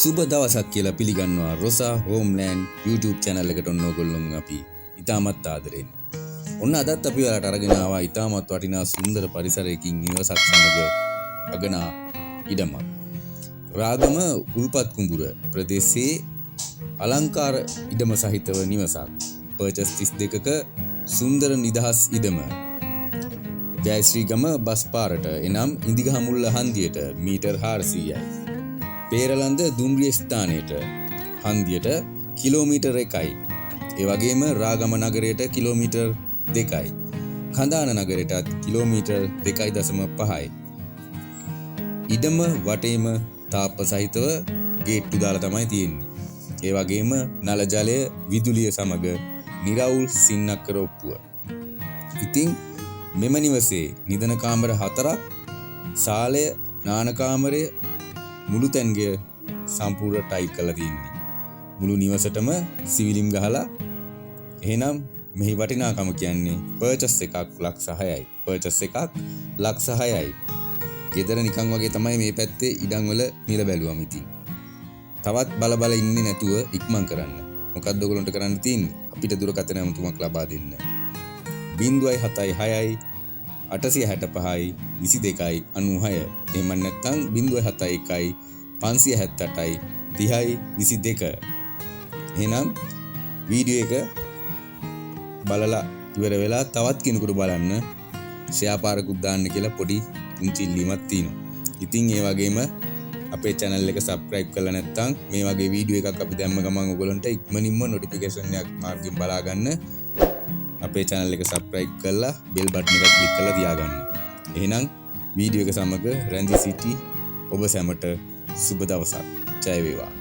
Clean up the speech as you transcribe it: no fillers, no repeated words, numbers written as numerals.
සුබ දවසක් කියලා පිළිගන්නවා රොසා හෝම්ලෑන්ඩ් YouTube channel එකට ඔන්න ඔයගොල්ලෝ අපි ඉතාමත් ආදරෙන්. ඔන්න අදත් අපි ඔයාලට අරගෙන ආවා ඉතාමත් වටිනා සුන්දර පරිසරයකින් නිවසක් සමග අගනා ඉඩමක්. රාගම උල්පත් කුඹුර ප්‍රදේශයේ අලංකාර ඉඩම සහිතව නිවසක්. පර්චස් 32ක සුන්දර නිදහස් ඉඩම. ජයශ්‍රීගම බස් පාරට එනම් ඉන්දිගහ මුල්ල හන්දියට මීටර් 400යි. පේරලන්ද දුම්රිය ස්ථානයට හන්දියට කිලෝමීටර් 1යි. ඒ වගේම රාගම නගරයට කිලෝමීටර් 2යි. කඳාන නගරයටත් කිලෝමීටර් 2.5යි. ඉඩම වටේම තාප්ප සහිතව ගේට්ටු දාලා තමයි තියෙන්නේ. ඒ වගේම නල ජලය විදුලිය සමග නිරවුල් සින්නක්කර ඔප්පුව. ඉතින් මෙම නිවසේ නිදන කාමර 4ක්, සාලය, නාන කාමරය මුළු තැන්ගය සම්පූර්ණ ටයිල් කරලා තියෙන්නේ. මුළු නිවසටම සිවිලිම් ගහලා. එහෙනම් මෙහි වටිනාකම කියන්නේ පර්චස් එකක් ලක්ෂ 6යි. පර්චස් එකක් ලක්ෂ 6යි. ගෙදර නිකන් වගේ තමයි මේ පැත්තේ ඉඩම් වල මිල බැලුවම ඉතින්. තවත් බල ඉන්නේ නැතුව ඉක්මන් කරන්න. මොකක්ද ඔයගොල්ලන්ට කරන්න තියෙන්නේ? අපිට දුරකථන ඇමතුමක් ලබා දෙන්න. 076යි 865යි 22යි 96. එහෙම නැත්නම් 071යි 578යි 30යි 22. එහෙනම් වීඩියෝ එක බලලා ඉවර වෙලා තවත් කෙනෙකුට බලන්න ෂෙයා පාරකුත් දාන්න කියලා පොඩි පුංචි ඉල්ලීමක් තියෙනවා. ඉතින් ඒ වගේම අපේ channel එක subscribe කරලා නැත්නම් මේ වගේ වීඩියෝ එකක් අපි දැම්ම ගමන් ඔයගොල්ලන්ට ඉක්මනින්ම notification එකක් මාර්ගයෙන් බලා ගන්න. අපේ channel එක subscribe කරලා bell button එක click කරලා තියාගන්න. එහෙනම් වීඩියෝ එක සමග රැඳී සිටි ඔබ සැමට සුබ දවසක්. ජය වේවා.